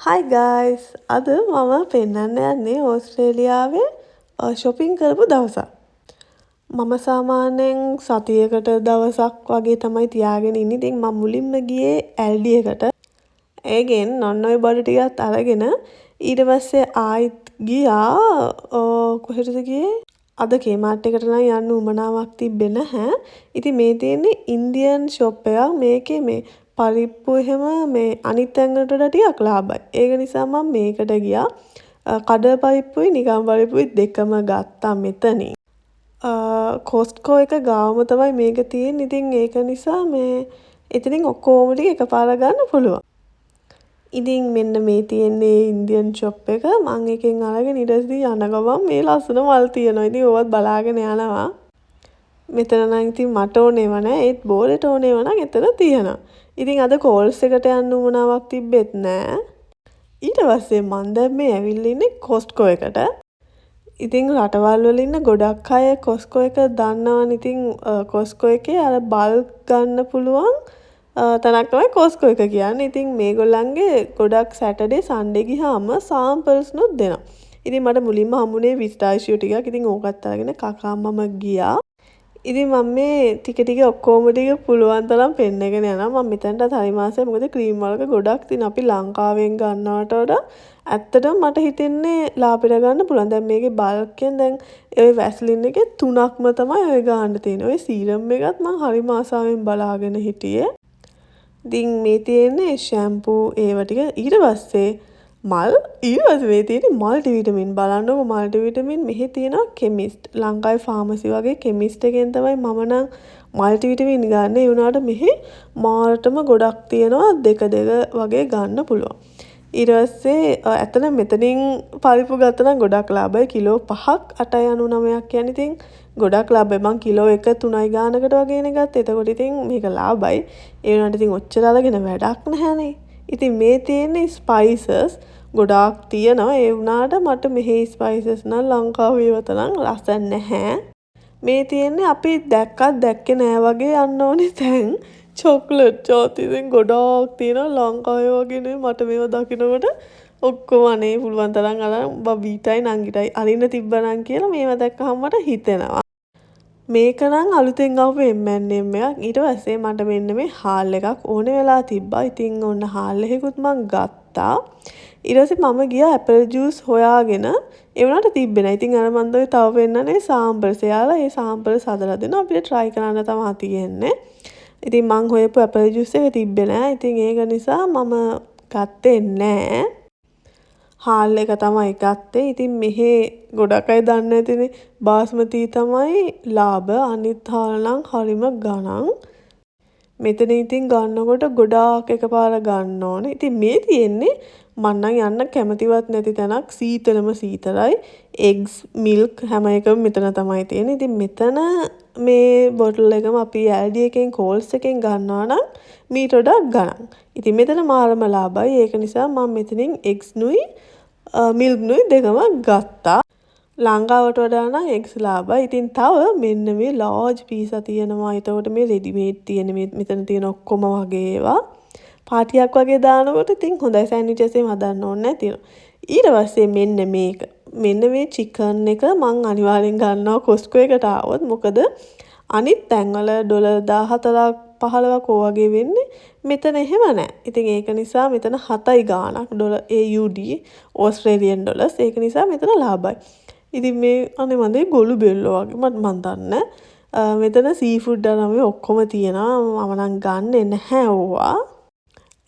Hi guys! අද මම පෙන්නන්න යන්නේ ඕස්ට්‍රේලියාවේ shopping කරපු දවසක්. මම සාමාන්‍යයෙන් සතියකට දවසක් වගේ තමයි තියාගෙන ඉන්නේ. ඉතින් මම මුලින්ම ගියේ Aldi එකට. ඒකෙන් ඔන්න ඔය බඩු ටිකත් අරගෙන ඊට පස්සේ ආයිත් ගියා කොහෙටද ගියේ? අද Kmart එකට නම් යන්න උවමනාවක් තිබ්බේ නැහැ. ඉතින් මේ තියෙන්නේ ඉන්දියන් ෂොප් එකක්. මේකේ මේ පරිප්පු එහෙම මේ අනිත් තැන්වලට වඩා ටිකක් ලාභයි. ඒක නිසා මම මේකට ගියා. කඩ පරිප්පුයි නිකම් පරිප්පුයි දෙකම ගත්තා මෙතනින්. කොස්ට්කෝ එක ගාවම තමයි මේක තියෙන්නේ. ඉතින් ඒක නිසා මේ එතනින් ඔක්කොම ටික එකපාර ගන්න පුළුවන්. ඉතින් මෙන්න මේ තියෙන්නේ ඉන්දියන් ෂොප් එක. මම එකෙන් අරගෙන ඊට පස්සේ යන ගමන් මේ ලස්සන මල් තියෙනවා. ඉතින් ඕවත් බලාගෙන යනවා. මෙතන නම් ඉතින් මට ඕනේව නැහැ. ඒත් බෝලෙට ඕනේව නම් එතන තියෙනවා. ඉතින් අද කෝල්ස් එකට යන්න උවමනාවක් තිබ්බෙත් නැහැ. ඊට පස්සේ මම දැන් මේ ඇවිල්ලා ඉන්නේ කොස්ට්කෝ එකට. ඉතින් රටවල් වල ඉන්න ගොඩක් අය කොස්ට්කෝ එක දන්නවනේ. ඉතින් කොස්ට්කෝ එකේ අර බල්ක් ගන්න පුළුවන් තැනක් තමයි කොස්ට්කෝ එක කියන්නේ. ඉතින් මේගොල්ලන්ගේ ගොඩක් සැටර්ඩේ සන්ඩේ ගියාම සාම්පල්ස් නුත් දෙනවා. ඉතින් මට මුලින්ම හම්බුනේ පිස්තාෂියෝ ටිකක්. ඉතින් ඕකත් අරගෙන කකාමම ගියා. ඉතින් මම මේ ටික ඔක්කොම ටික පුළුවන් තරම් පෙන්නගෙන යනවා. මම මෙතනටත් හරි මාසයි. මොකද ක්‍රීම් වර්ග ගොඩක් තියෙන අපි ලංකාවෙන් ගන්නවට වඩා ඇත්තටම මට හිතෙන්නේ ලාභෙට ගන්න පුළුවන්. දැන් මේකේ බල්ක් එකෙන් දැන් ඔය වැස්ලින් එකේ 3ක්ම තමයි ඔය ගන්න තියෙන්නේ. ඔය සීරම් එකත් මම හරි ආසාවෙන් බලාගෙන හිටියේ. ඉතින් මේ තියෙන්නේ ෂැම්පූ ඒව ටික. ඊට පස්සේ මල් ඊට පස්සේ මේ තියෙන්නේ මල්ටි විටමින්. බලන්නකො මල්ටි විටමින් මෙහි තියෙනවා කෙමිස්ට්. ලංකාවේ ෆාමසි වගේ කෙමිස්ට් එකෙන් තමයි මම නම් මල්ටි විටමින් ගන්න. ඒ වුණාට මෙහි මාරටම ගොඩක් තියෙනවා. දෙක වගේ ගන්න පුළුවන්. ඊට පස්සේ ඇත්තට මෙතනින් පරිප්පු ගත්තා නම් ගොඩක් ලාභයි. කිලෝ 5ක් 8.99ක් කියන්නේ ඉතින් ගොඩක් ලාභයි. මං කිලෝ 1 3යි ගානකට වගේනේ ගත්තේ. එතකොට ඉතින් මේක ලාභයි. ඒ වුණාට ඉතින් ඔච්චර අරගෙන වැඩක් නැහැනේ. ඉතින් මේ තියෙන්නේ ස්පයිසස් ගොඩාක් තියෙනවා. ඒ වුණාට මට මෙහි ස්පයිසස් නම් ලංකාවේ ඒවට නම් රස නැහැ. මේ තියෙන්නේ අපි දැක්කේ නෑ වගේ යන්න ඕනේ තැන්. චොක්ලට් චෝත් ඉතින් ගොඩාක් තියෙනවා. ලංකාවේ වගේ නෙවෙයි. මට මේවා දකිනකොට ඔක්කොම අනේ පුළුවන් තරම් අර බබීටයි නංගිටයි අරින්න තිබ්බනම් කියලා මේවා දැක්කහම මට හිතෙනවා. මේක නම් අලුතෙන් ආපු M&M එකක්. ඊට පස්සේ මට මෙන්න මේ හාල් එකක් ඕනේ වෙලා තිබ්බා. ඉතින් ඔන්න හාල් එකකුත් මං ගත්තා. ඊට පස්සේ මම ගියා ඇපල් ජූස් හොයාගෙන. ඒ වුණාට තිබ්බේ නැහැ. ඉතින් අර මන් තව වෙන්නනේ සාම්පල්ස්. එයාලා ඒ සාම්පල්ස් හදලා දෙනවා. අපිට try කරන්න තමයි තියෙන්නේ. ඉතින් මං හොයපු ඇපල් ජූස් එක තිබ්බේ නැහැ. ඉතින් ඒක නිසා මම ගත්තේ නැහැ. හාල් එක තමයි ගත්තේ. ඉතින් මෙහි ගොඩක් අය දන්නේ නැතිනේ බාස්මති තමයි ලාභ. අනිත් හාල් නම් හරිම ගණන්. මෙතන ඉතින් ගන්නකොට ගොඩාක් එකපාර ගන්න ඕනේ. ඉතින් මේ තියෙන්නේ මං නම් යන්න කැමතිවත් නැති තැනක්. සීතලම සීතලයි. eggs milk හැම එකම මෙතන තමයි තියෙන්නේ. ඉතින් මෙතන මේ බොටල් එකම අපි Aldi එකෙන් Coles එකෙන් ගන්නවා නම් මීට වඩා ගණන්. ඉතින් මෙතන මාරම ලාභයි. ඒක නිසා මම මෙතනින් eggs නුයි milk නුයි දෙකම ගත්තා. ලංකාවට වඩා නම් eggs ලාභයි. ඉතින් තව මෙන්න මේ large pizza තියෙනවා. එතකොට මේ ready made තියෙන මෙතන තියෙන ඔක්කොම වගේ ඒවා පාටියක් වගේ දානකොට ඉතින් හොඳයි. සෑන්ඩ්විචස් එහෙම හදන්න ඕනේ නැහැ තියෙනවා. ඊට පස්සේ මෙන්න මේක. මෙන්න මේ chicken එක මං අනිවාර්යෙන් ගන්නවා Costco එකට ආවොත්. මොකද අනිත් තැන්වල ඩොලර් 14ක් 15ක් වගේ වෙන්නේ. මෙතන එහෙම නැහැ. ඉතින් ඒක නිසා මෙතන 7යි ගාණක් ඩොලර් AUD ඕස්ට්‍රේලියන් ඩොලර්ස්. ඒක නිසා මෙතන ලාභයි. ඉතින් මේ අනේ මන්දේ ගොළු බෙල්ලෝ වගේ මන් දන්නේ. මෙතන සීෆුඩ් අරම ඔක්කොම තියෙනවා. මම නම් ගන්නෙ නැහැ ඕවා.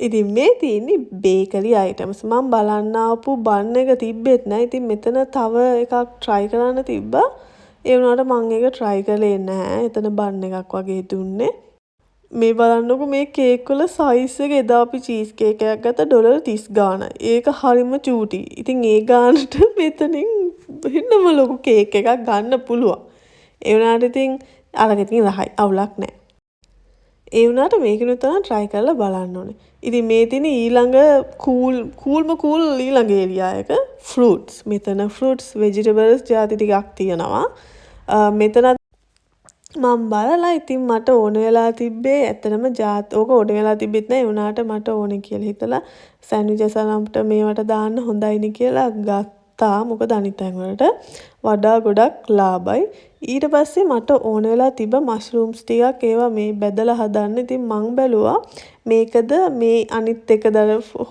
ඉතින් මේ තියෙන්නේ බේකරි අයිටම්ස්. මම බලන්න ආපු බන් එක තිබ්බෙත් නැහැ. ඉතින් මෙතන තව එකක් try කරන්න තිබ්බා. ඒ වුණාට මම ඒක try කළේ නැහැ. එතන බන් එකක් වගේ දුන්නේ. මේ බලන්නකො මේ කේක් වල සයිස් එක එදා අපි චීස් කේක් එකක් ගත්තා ඩොලර් 30 ගාණයි. ඒක හරිම චූටි. ඉතින් ඒ ගානට මෙතනින් වෙනම ලොකු කේක් එකක් ගන්න පුළුවන්. ඒ වුණාට ඉතින් අරක ඉතින් රහයි අවුලක් නැහැ. ඒ වුණාට මේකිනුත් තමයි try කරලා බලන්න ඕනේ. ඉතින් මේ තියෙන ඊළඟ කූල් ඊළඟ ඒරියා එක fruits. මෙතන fruits vegetables ಜಾති ටිකක් තියෙනවා. මෙතන මම බලලා ඉතින් මට ඕන වෙලා තිබ්බේ ඇත්තටම ඕක ඕන වෙලා තිබෙත් නෑ. ඒ වුණාට මට ඕනේ කියලා හිතලා සෑන්ඩ්විචස් වලට මේවට දාන්න හොඳයිනේ කියලා ගත්තා. මොකද අනිත් තැන් වලට වඩා ගොඩක් ලාභයි. ඊට පස්සේ මට ඕන වෙලා තිබ්බ මෂ්රූම්ස් ටිකක් ඒවා මේ බෙදලා හදන්න. ඉතින් මං බැලුවා මේකද මේ අනිත් එකද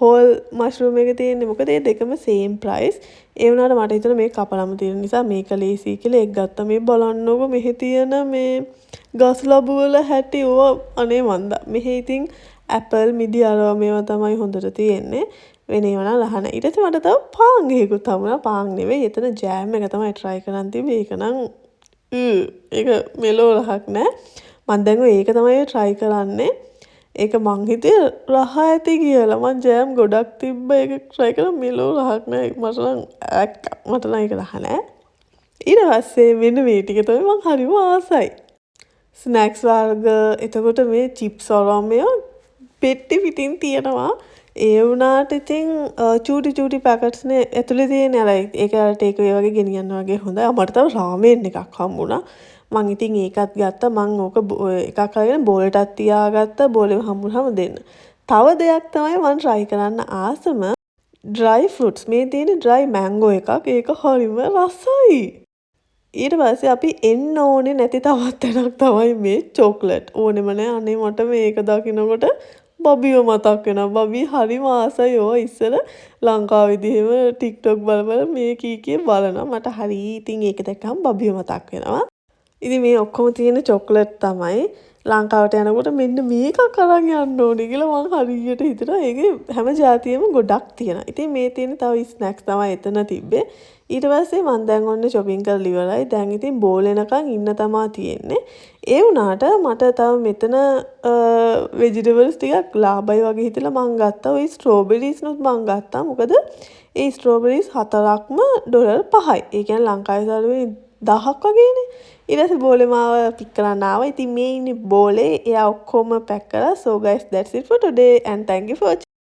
හෝල් මෂ්රූම් එක තියෙන්නේ. මොකද ඒ දෙකම සේම් ප්‍රයිස්. ඒ වුණාට මට හිතුණා මේ කපලම තියෙන නිසා මේක ලේසි කියලා ඒක ගත්තා. මේ බලන්නකො මෙහි තියෙන මේ ගස් ලබු වල හැටි ඕවා අනේ මන්දා. මෙහි ඉතින් ඇපල් මිදි අරවා මේවා තමයි හොඳට තියෙන්නේ. වෙන ඒවා නම් ලහ නැහැ. ඊට පස්සේ මට තව පාන් එකකුත් හම්බුණා. පාන් නෙවෙයි එතන ජෑම් එක තමයි try කරන් තිබ්බේ. ඒක නම් ඒක මෙලෝ රහක් නෑ. මම දැන් ඒක තමයි try කරන්නේ. ඒක මං හිතේ රහ ඇති කියලා. මං ජෑම් ගොඩක් තිබ්බ ඒක try කරා මෙලෝ රහක් නෑ. මට නම් ඒක රහ නෑ. ඊට පස්සේ මෙන්න මේ ටික තමයි මං හරිම ආසයි. ස්නැක්ස් වර්ග එතකොට මේ චිප්ස් වලම මේවා පෙට්ටි පිටින් තියෙනවා. ඒ වුණාට ඉතින් චූටි පැකට්ස්නේ ඇතුලේ තියෙන අර ඒක ටේක් අවේ වගේ ගෙනියන්න වගේ හොඳයි. මට තව රාමෙන් එකක් හම්බුණා. මං ඉතින් ඒකත් ගත්තා. මං ඕක එකක් අරගෙන බෝලෙටත් තියාගත්තා. බෝලෙම හම්බුනහම දෙන්න. තව දෙයක් තමයි මං try කරන්න ආසම dry fruits. මේ තියෙන dry mango එකක්. ඒක හරිම රසයි. ඊට පස්සේ අපි එන්න ඕනේ නැති තවත් තැනක් තමයි මේ චොක්ලට්. ඕනෙම නෑ. අනේ මට මේක දකින්නකොට බබිව මතක් වෙනවා. බබී හරිම ආසයි ඕවා ඉස්සර ලංකාවේදී එහෙම TikTok බල මේ කී බලනවා. මට හරි ඉතින් ඒක දැක්කම බබිව මතක් වෙනවා. ඉතින් මේ ඔක්කොම තියෙන චොක්ලට් තමයි ලංකාවට යනකොට මෙන්න මේකක් අරන් යන්න ඕනේ කියලා මං හරියට හිතුණා. ඒකේ හැම જાතියෙම ගොඩක් තියෙනවා. ඉතින් මේ තියෙන තව ස්නැක්ස් තමයි එතන තිබ්බේ. ඊට පස්සේ මං දැන් ඔන්න shopping කරලා ඉවරයි. දැන් ඉතින් බෝලෙනකන් ඉන්න තමා තියෙන්නේ. ඒ වුණාට මට තව මෙතන vegetables ටිකක් ලාභයි වගේ හිතලා මං ගත්තා. ওই strawberries නුත් මං ගත්තා. මොකද ඒ strawberries හතරක්ම $5යි. ඒ කියන්නේ ලංකාවේ සල්ලි 1000ක් වගේනේ. ඊට පස්සේ බෝලේ මාව පික් කරන්න ආවා. ඉතින් මේ ඉන්නේ බෝලේ. එයා ඔක්කොම පැක් කරා. So guys, that's it for today and thank you for watching.